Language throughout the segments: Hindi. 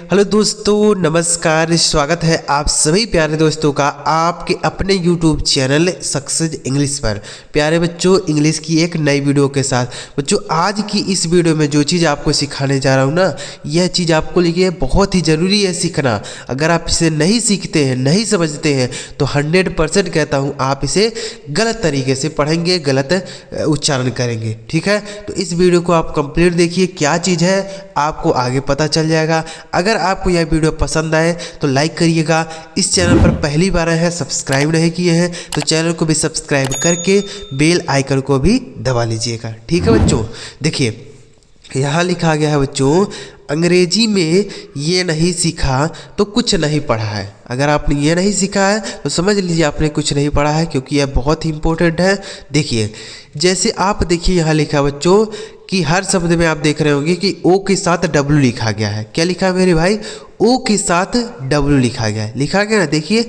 हेलो दोस्तों, नमस्कार। स्वागत है आप सभी प्यारे दोस्तों का आपके अपने YouTube चैनल सक्सेस इंग्लिश पर। प्यारे बच्चों, इंग्लिश की एक नई वीडियो के साथ बच्चों, आज की इस वीडियो में जो चीज़ आपको सिखाने जा रहा हूँ ना, यह चीज़ आपको लिए बहुत ही ज़रूरी है सीखना। अगर आप इसे नहीं सीखते हैं, नहीं समझते हैं, तो 100% कहता हूँ आप इसे गलत तरीके से पढ़ेंगे, गलत उच्चारण करेंगे। ठीक है, तो इस वीडियो को आप कंप्लीट देखिए, क्या चीज़ है आपको आगे पता चल जाएगा। अगर आपको यह वीडियो पसंद आए तो लाइक करिएगा। इस चैनल पर पहली बार आए हैं, सब्सक्राइब नहीं किए हैं तो चैनल को भी सब्सक्राइब करके बेल आइकन को भी दबा लीजिएगा। ठीक है बच्चों, देखिए यहाँ लिखा गया है बच्चों, अंग्रेजी में ये नहीं सीखा तो कुछ नहीं पढ़ा है। अगर आपने ये नहीं सीखा है तो समझ लीजिए आपने कुछ नहीं पढ़ा है, क्योंकि यह बहुत ही इंपॉर्टेंट है। देखिए, जैसे आप देखिए यहाँ लिखा बच्चों कि हर शब्द में आप देख रहे होंगे कि ओ के साथ डब्ल्यू लिखा गया है। क्या लिखा है मेरे भाई? ओ के साथ डब्ल्यू लिखा गया है। लिखा गया ना, देखिए।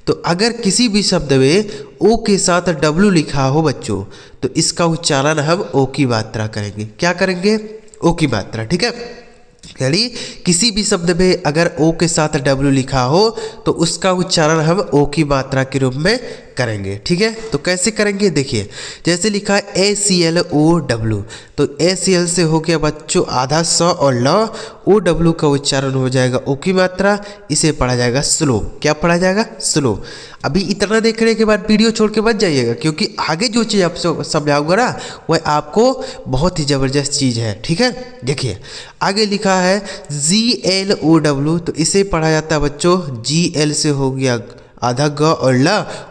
तो अगर किसी भी शब्द में ओ के साथ डब्ल्यू लिखा हो बच्चों, तो इसका उच्चारण हम ओ की मात्रा करेंगे। क्या करेंगे? ओ की मात्रा। ठीक है, यानी किसी भी शब्द में अगर ओ के साथ डब्ल्यू लिखा हो तो उसका उच्चारण हम ओ की मात्रा के रूप में करेंगे। ठीक है, तो कैसे करेंगे? देखिए, जैसे लिखा है ACLOW, तो ACL से हो गया बच्चों आधा स और ल, OW का उच्चारण हो जाएगा ओ की मात्रा। इसे पढ़ा जाएगा स्लो। क्या पढ़ा जाएगा? स्लो। अभी इतना देखने के बाद वीडियो छोड़ के मत जाइएगा, क्योंकि आगे जो चीज़ आपसे समझाऊंगा ना, वह आपको बहुत ही ज़बरदस्त चीज़ है। ठीक है, देखिए आगे लिखा है GLOW, तो इसे पढ़ा जाता है बच्चों GL से हो गया आधा ग और ल,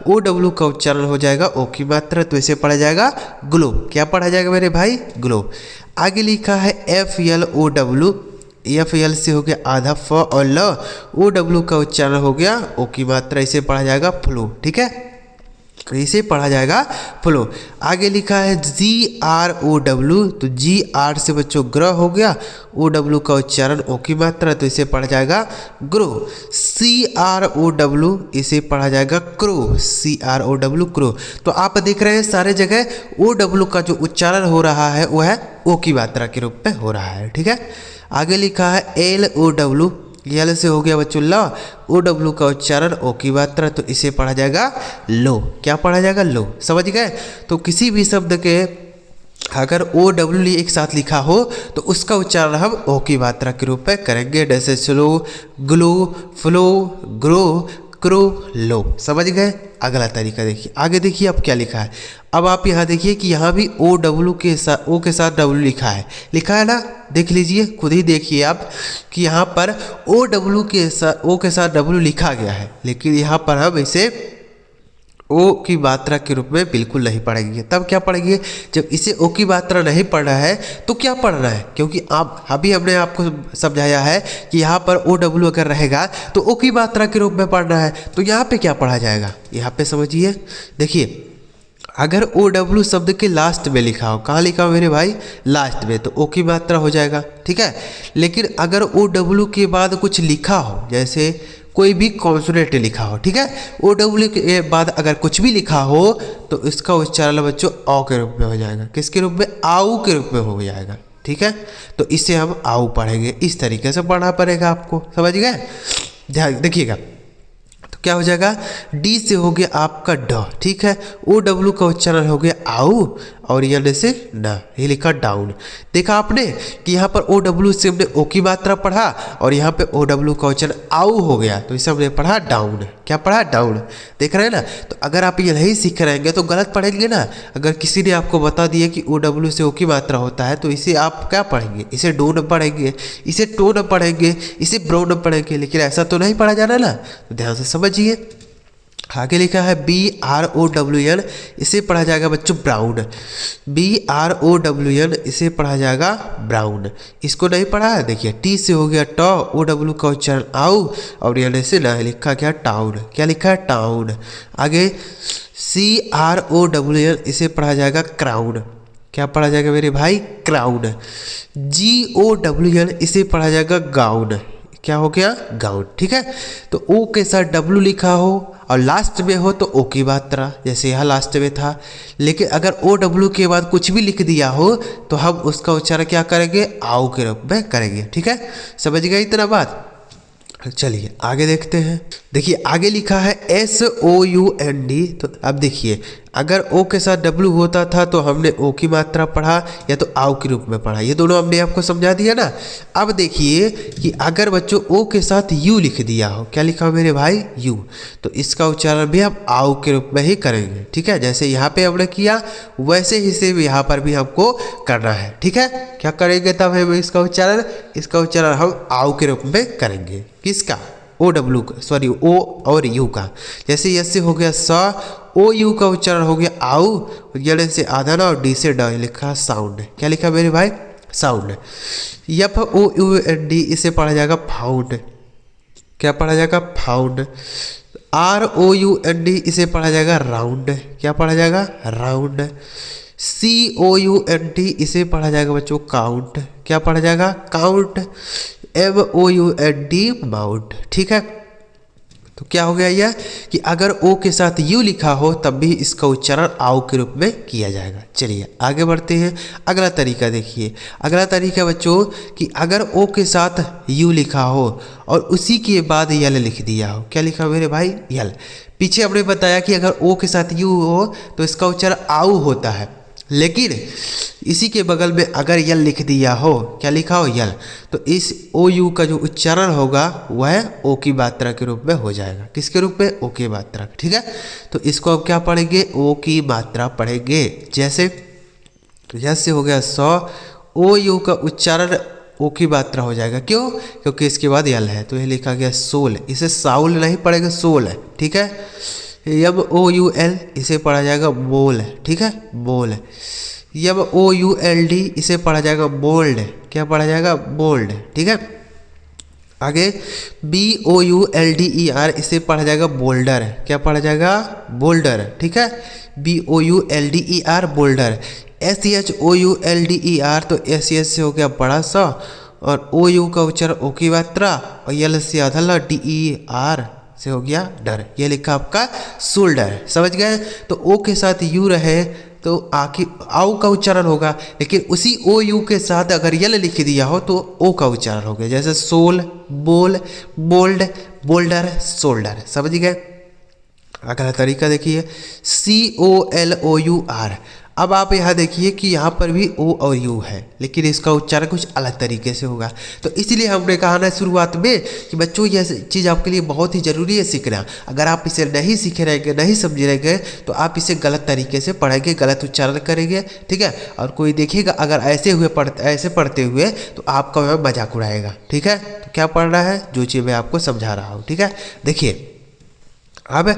OW का उच्चारण हो जाएगा ओ की मात्रा, तो इसे पढ़ा जाएगा ग्लो। क्या पढ़ा जाएगा मेरे भाई? ग्लो। आगे लिखा है FLOW, FL से हो गया आधा फ और ल, OW का उच्चारण हो गया ओ की मात्रा, इसे पढ़ा जाएगा फ्लो। ठीक है, इसे पढ़ा जाएगा फ्लो। आगे लिखा है GROW, तो GR से बच्चों ग्र हो गया, OW का उच्चारण ओ की मात्रा, तो इसे पढ़ा जाएगा ग्रो। CROW, इसे पढ़ा जाएगा क्रो। CROW crow. तो आप देख रहे हैं सारे जगह OW का जो उच्चारण हो रहा है वह ओ की मात्रा के रूप में हो रहा है। ठीक है, आगे लिखा है LOW, यल से हो गया बच्चों ला, OW का उच्चारण ओ की मात्रा, तो इसे पढ़ा जाएगा लो। क्या पढ़ा जाएगा? लो। समझ गए? तो किसी भी शब्द के अगर OW एक साथ लिखा हो तो उसका उच्चारण हम ओ की मात्रा के रूप में करेंगे, जैसे slow, glow, flow, grow, crow, low. समझ गए? अगला तरीका देखिए, आगे देखिए अब क्या लिखा है। अब आप यहाँ देखिए कि यहाँ भी OW के साथ ओ के साथ W लिखा है। लिखा है ना, देख लीजिए, खुद ही देखिए आप कि यहाँ पर OW के साथ ओ के साथ W लिखा गया है, लेकिन यहाँ पर हम इसे ओ की मात्रा के रूप में बिल्कुल नहीं पढ़ेंगे। तब क्या पढ़ेंगे? जब इसे ओ की मात्रा नहीं पढ़ना है तो क्या पढ़ना है? क्योंकि आप अभी हमने आपको समझाया है कि यहाँ पर OW अगर रहेगा तो ओ की मात्रा के रूप में पढ़ना है, तो यहाँ पे क्या पढ़ा जाएगा? यहाँ पे समझिए, देखिए अगर OW शब्द के लास्ट में लिखा हो, कहाँ लिखा हो मेरे भाई? लास्ट में, तो ओ की मात्रा हो जाएगा। ठीक है, लेकिन अगर OW के बाद कुछ लिखा हो, जैसे कोई भी कॉन्सोनेंट लिखा हो, ठीक है, OW के बाद अगर कुछ भी लिखा हो तो इसका उच्चारण बच्चों औ के रूप में हो जाएगा। किसके रूप में? आऊ के रूप में हो जाएगा। ठीक है, तो इसे हम आऊ पढ़ेंगे। इस तरीके से पढ़ना पड़ेगा आपको। समझ गए? ध्यान देखिएगा, क्या हो जाएगा? डी से हो गया आपका ड। ठीक है, OW का उच्चारण हो गया आऊ, और यन से ना, ये लिखा डाउन। देखा आपने कि यहाँ पर OW से हमने ओ की मात्रा पढ़ा और यहाँ पे OW का उच्चारण आऊ हो गया, तो इसे हमने पढ़ा डाउन। क्या पढ़ा? डाउन। देख रहे हैं ना? तो अगर आप ये नहीं सीख रहेंगे तो गलत पढ़ेंगे ना। अगर किसी ने आपको बता दिया कि OW से ओ की मात्रा होता है तो इसे आप क्या पढ़ेंगे? इसे डो न पढ़ेंगे, इसे टो न पढ़ेंगे, इसे ब्रो न पढ़ेंगे, लेकिन ऐसा तो नहीं पढ़ा जाना ना। तो ध्यान से समझिए, आगे लिखा है BROWN, इसे पढ़ा जाएगा बच्चों ब्राउन। BROWN, इसे पढ़ा जाएगा ब्राउन। इसको नहीं पढ़ा है? देखिए, टी से हो गया ट, OW का उच्चारण आऊ, और यन से ना, लिखा क्या? टाउन। क्या लिखा है? टाउन। आगे CROWN, इसे पढ़ा जाएगा क्राउन। क्या पढ़ा जाएगा मेरे भाई? क्राउन। GOWN, इसे पढ़ा जाएगा गाउन। क्या हो गया? गाउन। ठीक है, तो ओ के साथ W लिखा हो और लास्ट में हो तो ओ की मात्रा, जैसे यहाँ लास्ट में था। लेकिन अगर OW के बाद कुछ भी लिख दिया हो तो हम उसका उच्चारण क्या करेंगे? आऊ के रूप में करेंगे। ठीक है, समझ गए इतना बात? चलिए आगे देखते हैं। देखिए आगे लिखा है SOUND। तो अब देखिए अगर ओ के साथ W होता था तो हमने ओ की मात्रा पढ़ा या तो आउ के रूप में पढ़ा, ये दोनों हमने आपको समझा दिया ना। अब देखिए कि अगर बच्चों ओ के साथ यू लिख दिया हो, क्या लिखा हो मेरे भाई, यू, तो इसका उच्चारण भी हम आउ के रूप में ही करेंगे। ठीक है, जैसे यहाँ पे हमने किया वैसे ही से यहाँ पर भी हमको करना है। ठीक है, क्या करेंगे तब हम इसका उच्चारण हम आउ के रूप में करेंगे। किसका, OW का, सॉरी ओ और यू का। जैसे यस से हो गया स, ओ यू का उच्चारण हो गया आउ, जड़े से आधा और डी से ड लिखा साउंड। क्या लिखा मेरे भाई, साउंड। FOUND इसे पढ़ा जाएगा फाउंड। क्या पढ़ा जाएगा, फाउंड। ROUND इसे पढ़ा जाएगा राउंड। क्या पढ़ा जाएगा, राउंड। COUNT इसे पढ़ा जाएगा बच्चों काउंट। क्या पढ़ा जाएगा, काउंट। MOUNT mount. ठीक है, तो क्या हो गया यह कि अगर ओ के साथ यू लिखा हो तब भी इसका उच्चारण आउ के रूप में किया जाएगा। चलिए आगे बढ़ते हैं। अगला तरीका देखिए, अगला तरीका बच्चों कि अगर ओ के साथ यू लिखा हो और उसी के बाद यल लिख दिया हो। क्या लिखा मेरे भाई, यल। पीछे हमने बताया कि अगर ओ के साथ यू हो तो इसका उच्चारण आउ होता है, लेकिन इसी के बगल में अगर यल लिख दिया हो, क्या लिखा हो, यल, तो इस ओ यू का जो उच्चारण होगा वह ओ की मात्रा के रूप में हो जाएगा। किसके रूप में, ओ की मात्रा। ठीक है, तो इसको अब क्या पढ़ेंगे, ओ की मात्रा पढ़ेंगे। जैसे जैसे हो गया सौ, ओ यू का उच्चारण ओ की मात्रा हो जाएगा। क्यों, क्योंकि इसके बाद यल है, तो यह लिखा गया सोल। इसे साउल नहीं पढ़ेगा, सोल है। ठीक है, MOUL इसे पढ़ा जाएगा बोल। ठीक है, बोल। MOULD इसे पढ़ा जाएगा बोल्ड। क्या पढ़ा जाएगा, बोल्ड। ठीक है, आगे BOULDER इसे पढ़ा जाएगा बोल्डर। क्या पढ़ा जाएगा, बोल्डर। ठीक है, BOULDER बोल्डर। SHOULDER तो SH से हो गया बड़ा सा, और OU का उच्चारण ओ की मात्रा, और यल से आधा DER से हो गया डर। ये लिखा आपका शोल्डर। समझ गए, तो ओ के साथ यू रहे तो आउ का उच्चारण होगा, लेकिन उसी ओ यू के साथ अगर यल लिख दिया हो तो ओ का उच्चारण हो गया। जैसे सोल, बोल, बोल्ड, बोल्डर, शोल्डर। समझ गए। अगला तरीका देखिए, COLOUR। अब आप यहाँ देखिए कि यहाँ पर भी ओ और यू है, लेकिन इसका उच्चारण कुछ अलग तरीके से होगा। तो इसलिए हमने कहा ना शुरुआत में कि बच्चों यह चीज़ आपके लिए बहुत ही ज़रूरी है सीखना। अगर आप इसे नहीं सीखे रहेंगे, नहीं समझे रहेंगे, तो आप इसे गलत तरीके से पढ़ेंगे, गलत उच्चारण करेंगे। ठीक है, और कोई देखेगा अगर ऐसे पढ़ते हुए तो आपका वह मजाक उड़ाएगा। ठीक है, तो क्या पढ़ना है, जो चीज़ मैं आपको समझा रहा हूँ। ठीक है, देखिए अब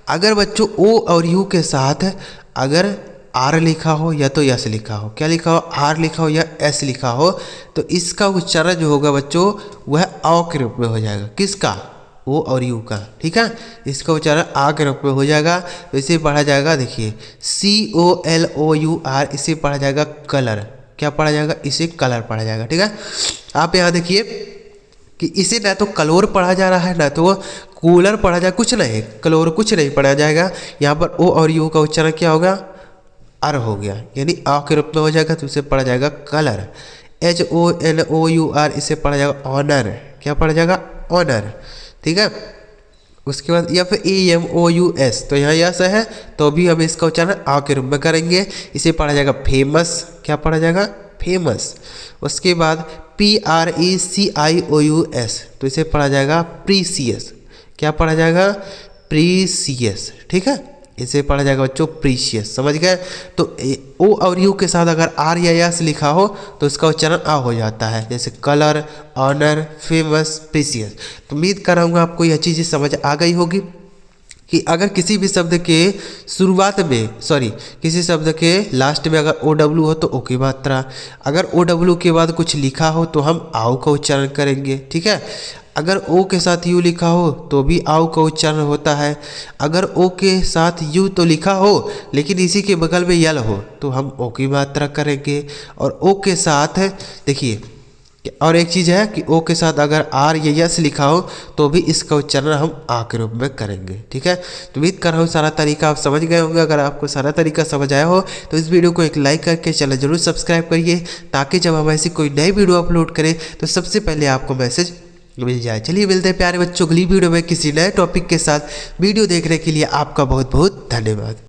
अगर बच्चों ओ और यू के साथ अगर आर लिखा हो या तो यस लिखा हो, क्या लिखा हो, आर लिखा हो या एस लिखा हो, तो इसका उच्चारण जो होगा बच्चों वह अ के रूप में हो जाएगा। किसका, ओ और यू का। ठीक है, इसका उच्चारण आ के रूप में हो जाएगा। तो इसे पढ़ा जाएगा, देखिए COLOUR इसे पढ़ा जाएगा कलर। क्या पढ़ा जाएगा, इसे कलर पढ़ा जाएगा। ठीक है, आप यहाँ देखिए कि इसे ना तो कलोर पढ़ा जा रहा है ना तो कूलर पढ़ा जाए, कुछ नहीं, कलोर कुछ नहीं पढ़ा जाएगा। यहाँ पर ओ और यू का उच्चारण क्या होगा, अर हो गया, यानी आ के रूप में हो जाएगा, तो इसे पढ़ा जाएगा कलर। HONOUR इसे पढ़ा जाएगा ऑनर। क्या पढ़ा जाएगा, ऑनर। ठीक है, उसके बाद FAMOUS, तो यहाँ यस है तो भी हम इसका उच्चारण आ के रूप में करेंगे। इसे पढ़ा जाएगा फेमस। क्या पढ़ा जाएगा, फेमस। उसके बाद PRECIOUS, तो इसे पढ़ा जाएगा प्रीसियस। क्या पढ़ा जाएगा, प्रीसियस। ठीक है, इसे पढ़ा जाएगा बच्चों प्रीशियस। समझ गए। तो ओ और यू के साथ अगर आर या यस लिखा हो तो इसका उच्चारण आ हो जाता है, जैसे कलर, ऑनर, फेमस, प्रीशियस। तो उम्मीद कर रहा हूँ आपको यह चीज़ें समझ आ गई होगी कि अगर किसी भी शब्द के शुरुआत में, किसी शब्द के लास्ट में अगर OW हो तो ओ की मात्रा, अगर OW के बाद कुछ लिखा हो तो हम आउ का उच्चारण करेंगे। ठीक है, अगर ओ के साथ यू लिखा हो तो भी आउ का उच्चारण होता है। अगर ओ के साथ यू तो लिखा हो लेकिन इसी के बगल में यल हो तो हम ओ की मात्रा करेंगे। और ओ के साथ देखिए, और एक चीज़ है कि ओ के साथ अगर आर या यस लिखा हो तो भी इसका उच्चारण हम आ के रूप में करेंगे। ठीक है, तो उम्मीद कर रहा हूँ सारा तरीका आप समझ गए होंगे। अगर आपको सारा तरीका समझ आया हो तो इस वीडियो को एक लाइक करके चैनल जरूर सब्सक्राइब करिए, ताकि जब हम ऐसी कोई नई वीडियो अपलोड करें तो सबसे पहले आपको मैसेज मिल जाए। चलिए मिलते हैं प्यारे बच्चों अगली वीडियो में किसी नए टॉपिक के साथ। वीडियो देखने के लिए आपका बहुत बहुत धन्यवाद।